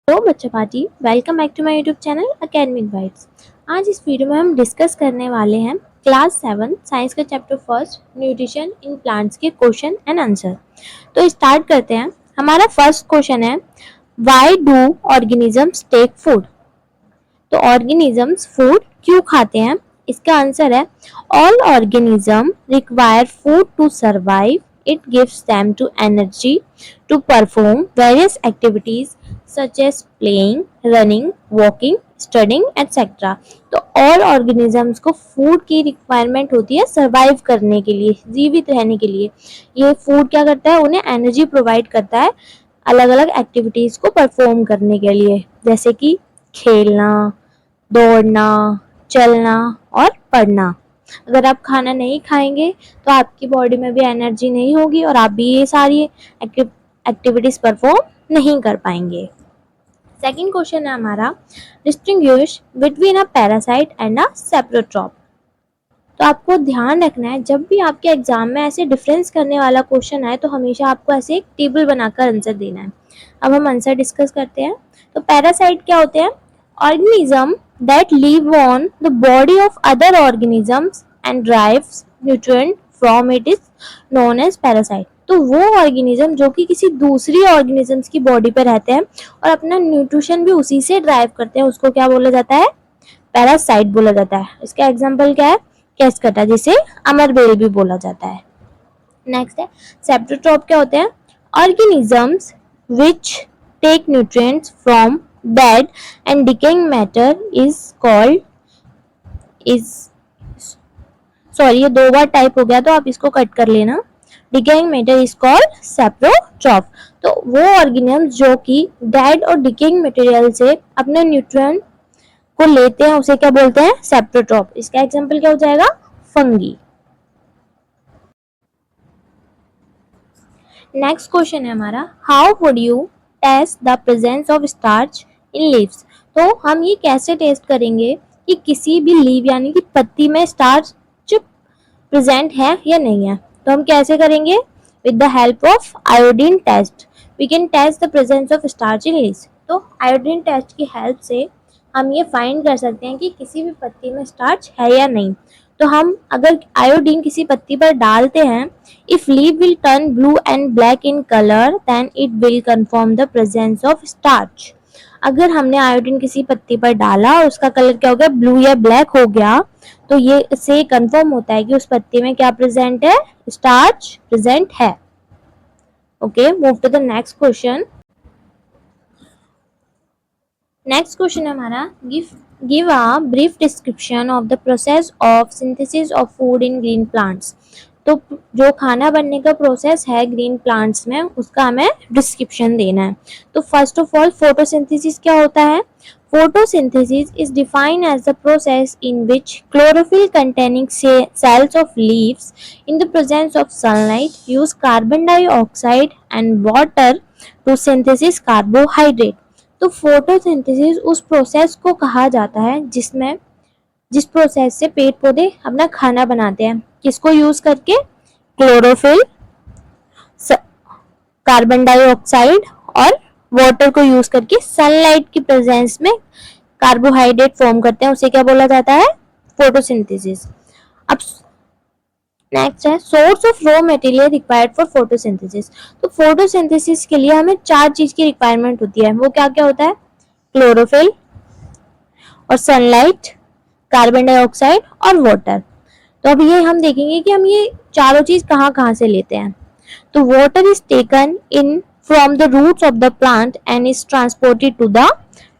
Hello बच्चों party, welcome back to my YouTube channel academic bytes. आज इस video में हम डिस्कस करने वाले हैं क्लास 7 साइंस का chapter first nutrition in plants के क्वेश्चन एंड आंसर। तो स्टार्ट करते हैं। हमारा फर्स्ट क्वेश्चन है, why do organisms take food. तो ऑर्गेनिजम्स फूड क्यों खाते हैं? इसका आंसर है, all organism require food to survive. It gives them to energy to perform various activities such as playing, running, walking, studying etcetera. तो all organisms को food की requirement होती है सर्वाइव करने के लिए, जीवित रहने के लिए। ये फूड क्या करता है? उन्हें एनर्जी प्रोवाइड करता है अलग अलग एक्टिविटीज को परफॉर्म करने के लिए, जैसे कि खेलना, दौड़ना, चलना और पढ़ना। अगर आप खाना नहीं खाएंगे तो आपकी बॉडी में भी एनर्जी नहीं होगी और आप भी ये सारी एक्टिविटीज परफॉर्म नहीं कर पाएंगे। सेकंड क्वेश्चन है हमारा, distinguish between a parasite and a saprotroph. तो आपको ध्यान रखना है, जब भी आपके एग्जाम में ऐसे डिफरेंस करने वाला क्वेश्चन आए तो हमेशा आपको ऐसे एक टेबल बनाकर आंसर देना है। अब हम आंसर डिस्कस करते हैं। तो पैरासाइट क्या होते हैं? Organism that live on the body of other organisms and drives nutrient from it is known as parasite. तो वो ऑर्गेनिज्म जो कि किसी दूसरी ऑर्गेनिजम्स की बॉडी पर रहते हैं और अपना न्यूट्रिशन भी उसी से ड्राइव करते हैं, उसको क्या बोला जाता है? पैरासाइट बोला जाता है। इसका एग्जाम्पल क्या है? केसकटा, जिसे अमरबेल भी बोला जाता है। नेक्स्ट है सेप्रोट्रॉप। क्या होते हैं? Organisms which take nutrients from dead and decaying matter is called is sorry, ये दो बार टाइप हो गया तो आप इसको कट कर लेना। Decaying matter is called saprotroph. तो वो ऑर्गेनिजम्स जो कि डेड और डिकेइंग मटेरियल से अपने न्यूट्रिएंट को लेते हैं उसे क्या बोलते हैं? सेप्रोट्रॉप। इसका एग्जांपल क्या हो जाएगा? फंगी। नेक्स्ट क्वेश्चन है हमारा, how would you test the presence of starch in leaves. तो हम ये कैसे टेस्ट करेंगे कि किसी भी लीव यानी कि पत्ती में स्टार्च प्रेजेंट है या नहीं है? तो हम कैसे करेंगे? With the help of iodine test we can test the presence of starch in leaves. तो आयोडीन टेस्ट की हेल्प से हम ये फाइंड कर सकते हैं कि किसी भी पत्ती में स्टार्च है या नहीं। तो हम अगर आयोडीन किसी पत्ती पर डालते हैं, if leave will turn blue and black in colour then it will confirm the presence of starch. अगर हमने आयोडीन किसी पत्ती पर डाला और उसका कलर क्या हो गया? ब्लू या ब्लैक हो गया, तो ये इससे कंफर्म होता है कि उस पत्ती में क्या प्रेजेंट है? स्टार्च प्रेजेंट है। Okay, move to the next question. Next question है हमारा, give a brief description of the process of synthesis of food in green plants. तो जो खाना बनने का प्रोसेस है ग्रीन प्लांट्स में, उसका हमें डिस्क्रिप्शन देना है। तो फर्स्ट ऑफ ऑल फोटोसिंथेसिस क्या होता है? Photosynthesis is defined as the process in which chlorophyll containing cells of leaves in the presence of sunlight use carbon dioxide and water to synthesis carbohydrate। तो photosynthesis उस process को कहा जाता है जिस प्रोसेस से पेड़ पौधे अपना खाना बनाते हैं। किसको यूज करके? क्लोरोफिल, कार्बन डाइऑक्साइड और वाटर को यूज करके सनलाइट की प्रेजेंस में कार्बोहाइड्रेट फॉर्म करते हैं, उसे क्या बोला जाता है? फोटोसिंथेसिस। अब नेक्स्ट है source of raw material required for photosynthesis. तो फोटोसिंथेसिस के लिए हमें चार चीज की रिक्वायरमेंट होती है। वो क्या क्या होता है? क्लोरोफिल और सनलाइट, कार्बन डाइऑक्साइड और वाटर। तो अब ये हम देखेंगे कि हम ये चारों चीज कहाँ कहाँ से लेते हैं। तो water is taken in from the roots of the plant and is transported to the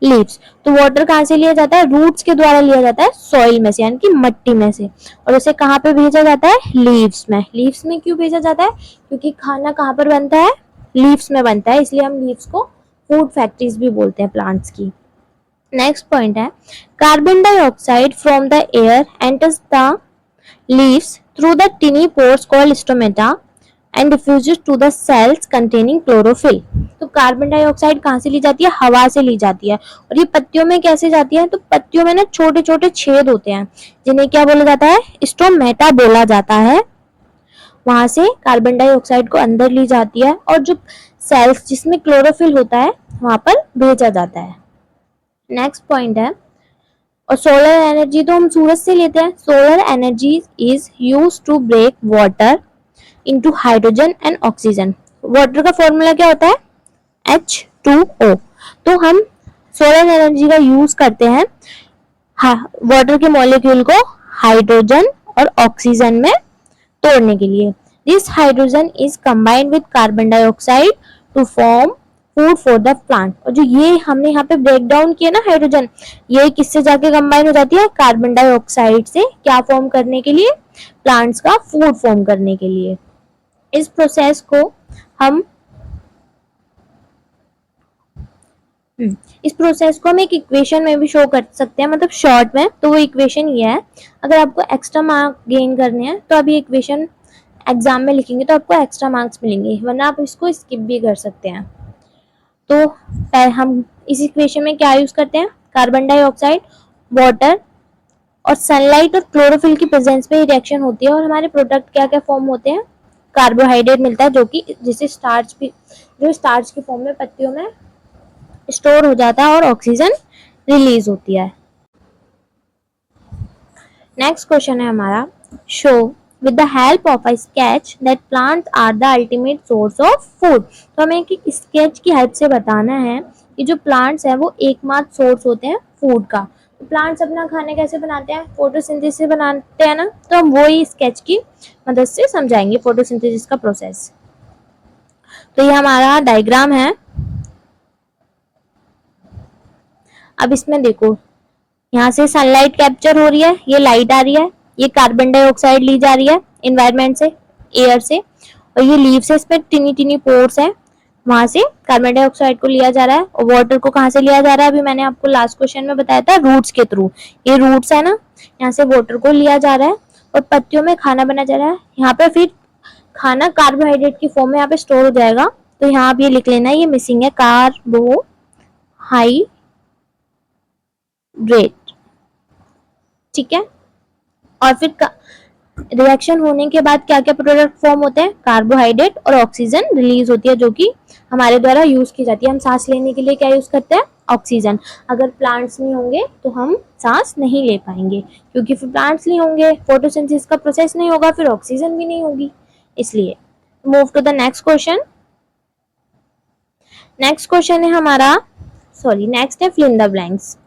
leaves. तो वाटर कहाँ से लिया जाता है? रूट्स के द्वारा लिया जाता है, सॉइल में से यानी कि मिट्टी में से, और उसे कहाँ पे भेजा जाता है? लीव्स में। लीव्स में क्यों भेजा जाता है? क्योंकि खाना कहाँ पर बनता है? लीव्स में बनता है, इसलिए हम लीव्स को फूड फैक्ट्रीज भी बोलते हैं प्लांट्स की। नेक्स्ट पॉइंट है, carbon dioxide from the air enters the leaves through the tiny pores called stomata and diffuses to the cells containing chlorophyll। तो कार्बन डाइऑक्साइड कहाँ से ली जाती है? हवा से ली जाती है। और ये पत्तियों में कैसे जाती है? तो पत्तियों में ना छोटे छोटे छेद होते हैं जिन्हें क्या बोला जाता है? स्टोमेटा बोला जाता है। वहां से कार्बन डाइऑक्साइड को अंदर ली जाती है और जो सेल्स जिसमें क्लोरोफिल होता है वहां पर भेजा जाता है। नेक्स्ट पॉइंट है, और सोलर एनर्जी तो हम सूरज से लेते हैं। Solar energy is use to break water into hydrogen and oxygen. Water का फॉर्मूला क्या होता है? H2O। तो हम सोलर एनर्जी का यूज करते हैं वाटर के मॉलिक्यूल को हाइड्रोजन और ऑक्सीजन में तोड़ने के लिए। This hydrogen is combined with carbon dioxide to form food for the plant. और जो ये हमने यहाँ पे ब्रेक डाउन किया ना हाइड्रोजन, ये किससे जाके कंबाइन हो जाती है? कार्बन डाइऑक्साइड से। क्या फॉर्म करने के लिए? प्लांट्स का फूड फॉर्म करने के लिए। इस प्रोसेस को हम एक इक्वेशन में भी शो कर सकते हैं, मतलब शॉर्ट में। तो वो इक्वेशन ये है, अगर आपको एक्स्ट्रा मार्क गेन करने हैं तो अभी इक्वेशन एग्जाम में लिखेंगे तो आपको एक्स्ट्रा मार्क्स मिलेंगे, वरना आप इसको स्किप भी कर सकते हैं। तो हम इस इक्वेशन में क्या यूज करते हैं? कार्बन डाइऑक्साइड, वाटर और सनलाइट और क्लोरोफिल की प्रेजेंस में रिएक्शन होती है, और हमारे प्रोडक्ट क्या क्या फॉर्म होते हैं? कार्बोहाइड्रेट मिलता है, जो कि जिसे स्टार्च भी, जो स्टार्च के फॉर्म में पत्तियों में स्टोर हो जाता है, और ऑक्सीजन रिलीज होती है। नेक्स्ट क्वेश्चन है हमारा, show with the help of a sketch that plants are the ultimate source of food. तो हमें एक स्केच की हेल्प से बताना है कि जो प्लांट्स है वो एकमात्र सोर्स होते हैं फूड का। तो प्लांट्स अपना खाना कैसे बनाते हैं? फोटोसिंथेसिस से बनाते हैं ना। तो हम वही स्केच की मदद से समझाएंगे फोटोसिंथेसिस का प्रोसेस। तो ये हमारा डायग्राम है। अब इसमें देखो, यहाँ से सनलाइट कैप्चर हो रही है, ये लाइट आ रही है, ये कार्बन डाइऑक्साइड ली जा रही है एनवायरनमेंट से, एयर से, और ये लीव से, इसमें टिनी टिनी पोर्स है, वहां से कार्बन डाइऑक्साइड को लिया जा रहा है। और वाटर को कहाँ से लिया जा रहा है? अभी मैंने आपको लास्ट क्वेश्चन में बताया था, रूट्स के थ्रू। ये रूट्स है ना, यहाँ से वाटर को लिया जा रहा है और पत्तियों में खाना बना जा रहा है। यहाँ पे फिर खाना कार्बोहाइड्रेट की फॉर्म में यहाँ पे स्टोर हो जाएगा। तो यहाँ आप ये लिख लेना, ये मिसिंग है, कार्बोहाइड्रेट। ठीक है। और फिर रिएक्शन होने के बाद क्या क्या प्रोडक्ट फॉर्म होते हैं? कार्बोहाइड्रेट और ऑक्सीजन रिलीज होती है, जो कि हमारे द्वारा यूज की जाती है। हम सांस लेने के लिए क्या यूज करते हैं? ऑक्सीजन। अगर प्लांट्स नहीं होंगे तो हम सांस नहीं ले पाएंगे, क्योंकि फिर प्लांट्स नहीं होंगे, फोटोसिंथेसिस का प्रोसेस नहीं होगा, फिर ऑक्सीजन भी नहीं होगी। इसलिए move to the next question. Next question है हमारा, सॉरी नेक्स्ट है फिल इन द ब्लैंक्स।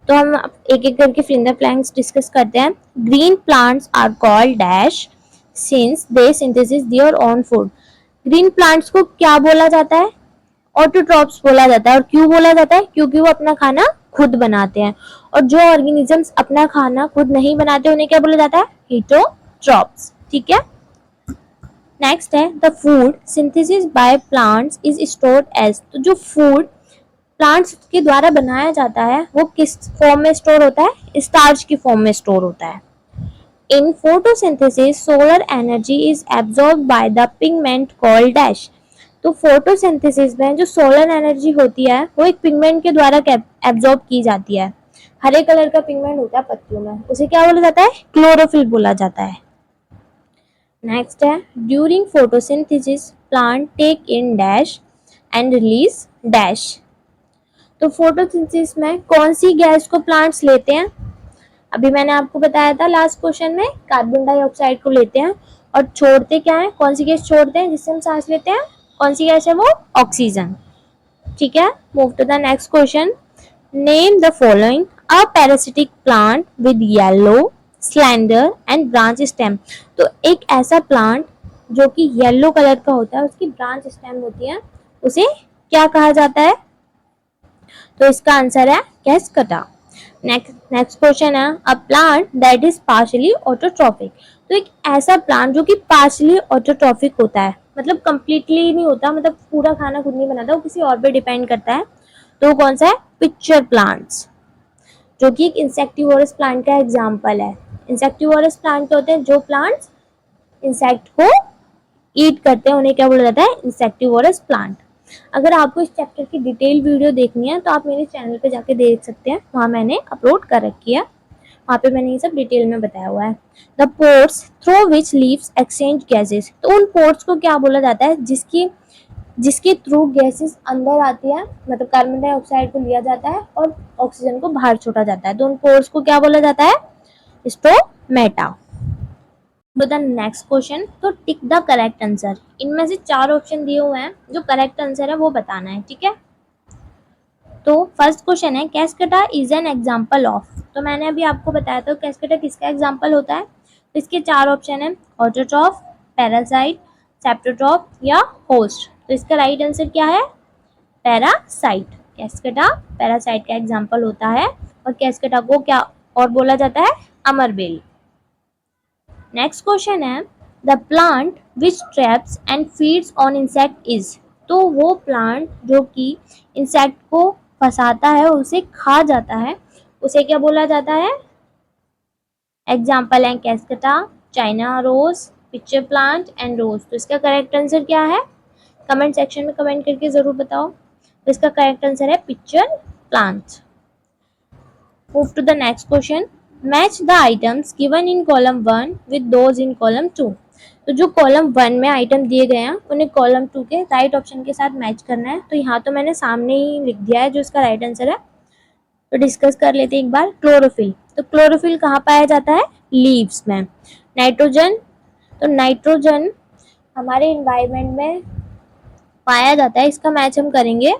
तो हम एक एक करके fill in the blanks discuss करते हैं। Green plants are called dash since they synthesis their own food. Green plants को क्या बोला जाता है? ऑटोट्रॉप्स बोला जाता है। और क्यों बोला जाता है? क्योंकि वो अपना खाना खुद बनाते हैं। और जो ऑर्गेनिजम्स अपना खाना खुद नहीं बनाते उन्हें क्या बोला जाता है? हेटरोट्रॉप्स। ठीक है। नेक्स्ट है the food synthesis by plants is stored as. तो जो फूड प्लांट्स के द्वारा बनाया जाता है वो किस फॉर्म में स्टोर होता है? स्टार्च की फॉर्म में स्टोर होता है। In photosynthesis solar energy is absorb by the pigment called dash. तो फोटोसिंथेसिस में जो सोलर एनर्जी होती है वो एक पिगमेंट के द्वारा एब्जॉर्ब की जाती है। हरे कलर का पिगमेंट होता है पत्तियों में, उसे क्या बोला जाता है? क्लोरोफिल बोला जाता है। नेक्स्ट है during photosynthesis plant take in dash and release dash. तो फोटोसिंथेसिस में कौन सी गैस को प्लांट्स लेते हैं? अभी मैंने आपको बताया था लास्ट क्वेश्चन में, कार्बन डाइऑक्साइड को लेते हैं और छोड़ते क्या है? कौन सी गैस छोड़ते हैं जिससे हम सांस लेते हैं? कौन सी गैस है वो? ऑक्सीजन। ठीक है। Move to the next question. Name the following a parasitic plant with yellow slender and branch stem. तो एक ऐसा प्लांट जो कि येलो कलर का होता है, उसकी ब्रांच स्टेम होती है, उसे क्या कहा जाता है? तो इसका आंसर है कैस्कटा। नेक्स्ट क्वेश्चन है a plant that is partially autotrophic. तो एक ऐसा प्लांट जो कि पार्शियली ऑटोट्रॉफिक होता है, मतलब कंप्लीटली नहीं होता, मतलब पूरा खाना खुद नहीं बनाता, वो किसी और पे डिपेंड करता है। तो वो कौन सा है? पिक्चर प्लांट्स, जो कि एक इंसेक्टिवोरस प्लांट का एग्जाम्पल है। इंसेक्टिवोरस प्लांट क्या होते हैं? जो प्लांट्स इंसेक्ट को ईट करते हैं उन्हें क्या बोला जाता है? Insectivorous plant. अगर आपको इस चैप्टर की डिटेल वीडियो देखनी है तो आप मेरे चैनल पे जाके देख सकते हैं, वहाँ मैंने अपलोड कर रखी है, वहाँ पे मैंने ये सब डिटेल में बताया हुआ है। The pores through which leaves exchange gases. तो उन पोर्स को क्या बोला जाता है जिसकी जिसके थ्रू गैसेस अंदर आती है, मतलब कार्बन डाइऑक्साइड को लिया जाता है और ऑक्सीजन को बाहर छोड़ा जाता है, तो उन पोर्स को क्या बोला जाता है? Stomata. To the next question, तो टिक द करेक्ट आंसर। इनमें से 4 ऑप्शन दिए हुए हैं, जो करेक्ट आंसर है वो बताना है, ठीक है। तो फर्स्ट क्वेश्चन है कैस्केटा इज एन एग्जांपल ऑफ। तो मैंने अभी आपको बताया था कैस्केटा किसका एग्जांपल होता है। तो इसके 4 ऑप्शन है, ऑटोट्रॉफ, पैरासाइट, सेप्टोट्रॉफ या होस्ट। तो इसका राइट आंसर क्या है? पैरासाइट। कैस्केटा पैरासाइट का एग्जांपल होता है और कैस्केटा को क्या और बोला जाता है? अमरबेल। नेक्स्ट क्वेश्चन है the plant which traps and feeds on insect is. तो वो प्लांट जो कि इंसेक्ट को फंसाता है, उसे खा जाता है, उसे क्या बोला जाता है? एग्जाम्पल है cuscuta, China rose, pitcher plant and rose. तो इसका करेक्ट आंसर क्या है? कमेंट सेक्शन में कमेंट करके जरूर बताओ। तो इसका करेक्ट आंसर है picture plant. Move to the next question, match the items given in column 1 with those in column 2। तो जो कॉलम 1 में आइटम दिए गए हैं उन्हें कॉलम 2 के राइट ऑप्शन के साथ मैच करना है। तो यहाँ तो मैंने सामने ही लिख दिया है जो इसका राइट आंसर है। तो डिस्कस कर लेते हैं एक बार। क्लोरोफिल, तो क्लोरोफिल कहाँ पाया जाता है? लीव्स में। नाइट्रोजन, तो नाइट्रोजन हमारे इन्वायरमेंट में पाया जाता है, इसका मैच हम करेंगे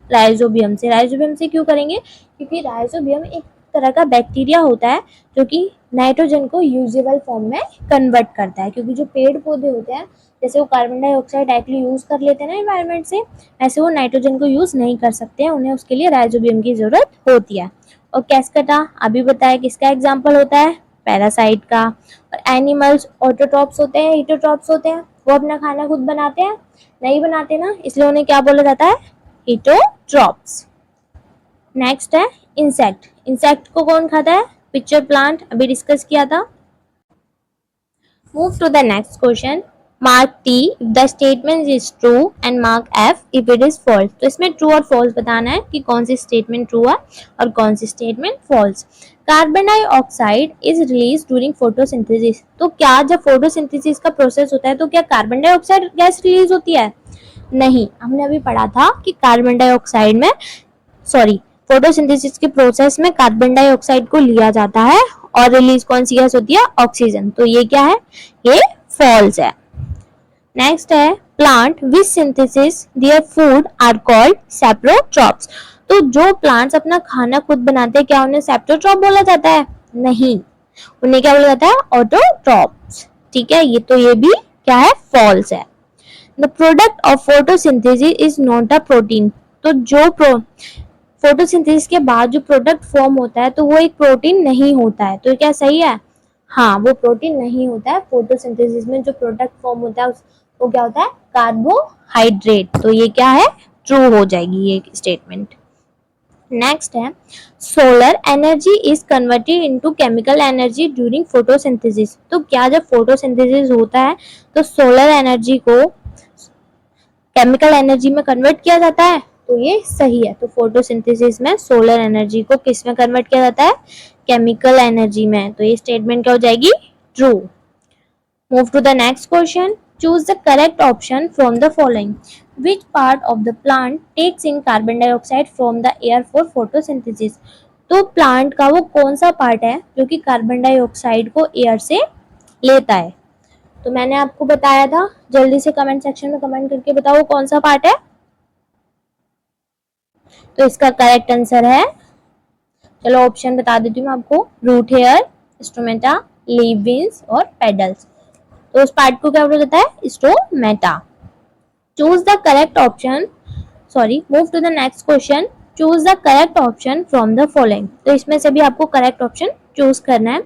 राइजोबियम से। राइजोबियम से क्यों करेंगे? क्योंकि राइजोबियम एक तरह का बैक्टीरिया होता है जो कि नाइट्रोजन को यूजेबल फॉर्म में कन्वर्ट करता है। क्योंकि जो पेड़ पौधे होते हैं, जैसे वो कार्बन डाइऑक्साइड डायरेक्टली यूज कर लेते हैं ना एनवायरनमेंट से, ऐसे वो नाइट्रोजन को यूज नहीं कर सकते हैं, उन्हें उसके लिए राइजोबियम की जरूरत होती है। और कैस्केटा अभी बताया किसका एग्जाम्पल होता है? पैरासाइट का। और एनिमल्स ऑटोट्रॉप्स होते हैं, हीटोट्रॉप्स होते हैं, वो अपना खाना खुद बनाते हैं? नहीं बनाते ना, इसलिए उन्हें क्या बोला जाता है? हीटोट्रॉप्स। नेक्स्ट है इंसेक्ट। इंसेक्ट को कौन खाता है? पिक्चर प्लांट, अभी डिस्कस किया था। Move to the next question, mark T if the statement is true and mark F if it is false. तो इसमें ट्रू और फॉल्स बताना है कि कौन सी स्टेटमेंट ट्रू है और कौन सी statement false. Carbon dioxide is release during photosynthesis. तो क्या जब फोटोसिंथेसिस का प्रोसेस होता है तो क्या कार्बन डाइऑक्साइड गैस रिलीज होती है? नहीं, हमने अभी पढ़ा था कि कार्बन डाइऑक्साइड में फोटोसिंथेसिस के प्रोसेस में कार्बन डाइऑक्साइड को लिया जाता है और रिलीज कौन सी गैस होती है? ऑक्सीजन। तो ये क्या है? ये फॉल्स है। नेक्स्ट है plant which synthesis their food are called saprotrophs. तो जो प्लांट्स अपना खाना खुद बनाते हैं, क्या उन्हें सेप्टोट्रॉप बोला जाता है? नहीं, उन्हें क्या बोला जाता है? ऑटोट्रॉप्स। ठीक है, ये भी क्या है? फॉल्स है। The product of photosynthesis is not a protein. तो जो फोटोसिंथेसिस के बाद जो प्रोडक्ट फॉर्म होता है तो वो एक प्रोटीन नहीं होता है। तो क्या सही है? हाँ, वो प्रोटीन नहीं होता है। फोटोसिंथेसिस में जो प्रोडक्ट फॉर्म होता है वो क्या होता है? कार्बोहाइड्रेट। तो ये क्या है? ट्रू हो जाएगी ये स्टेटमेंट। नेक्स्ट है solar energy is converted into chemical energy during photosynthesis. तो क्या जब फोटोसिंथेसिस होता है तो सोलर एनर्जी को केमिकल एनर्जी में कन्वर्ट किया जाता है? तो ये सही है। तो फोटोसिंथेसिस में सोलर एनर्जी को किस में कन्वर्ट किया जाता है? केमिकल एनर्जी में। तो ये स्टेटमेंट क्या हो जाएगी? True. Move to the next question, choose the correct option from the following. Which part of the plant takes in carbon dioxide from the air for photosynthesis. तो प्लांट का वो कौन सा पार्ट है जो कि कार्बन डाइऑक्साइड को air से लेता है? तो मैंने आपको बताया था, जल्दी से कमेंट सेक्शन में कमेंट करके बताओ कौन सा पार्ट है। तो इसका करेक्ट आंसर है, चलो ऑप्शन बता देती हूँ आपको, root hair, stomata, leaf veins और पेडल्स। तो उस पार्ट को क्या बोला जाता है? Stomata. Choose the correct option, move to the next question, choose the correct option from the following. तो इसमें से भी आपको करेक्ट ऑप्शन चूज करना है।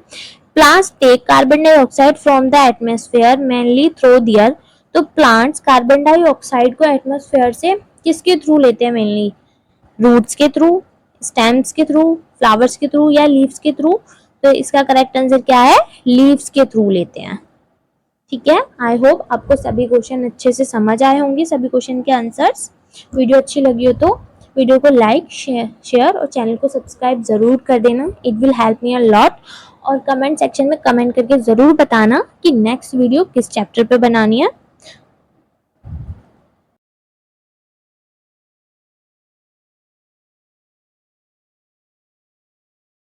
Plants take carbon dioxide from the atmosphere mainly through the air. तो plants carbon dioxide को atmosphere से किसके थ्रू लेते हैं? मेनली रूट्स के थ्रू, स्टेम्स के थ्रू, फ्लावर्स के थ्रू या लीव्स के थ्रू। तो इसका करेक्ट आंसर क्या है? लीव्स के थ्रू लेते हैं। ठीक है, आई होप आपको सभी क्वेश्चन अच्छे से समझ आए होंगे, सभी क्वेश्चन के आंसर्स। वीडियो अच्छी लगी हो तो वीडियो को लाइक, शेयर और चैनल को सब्सक्राइब जरूर कर देना। It will help me a lot. और कमेंट सेक्शन में कमेंट करके जरूर बताना कि नेक्स्ट वीडियो किस चैप्टर पे बनानी है।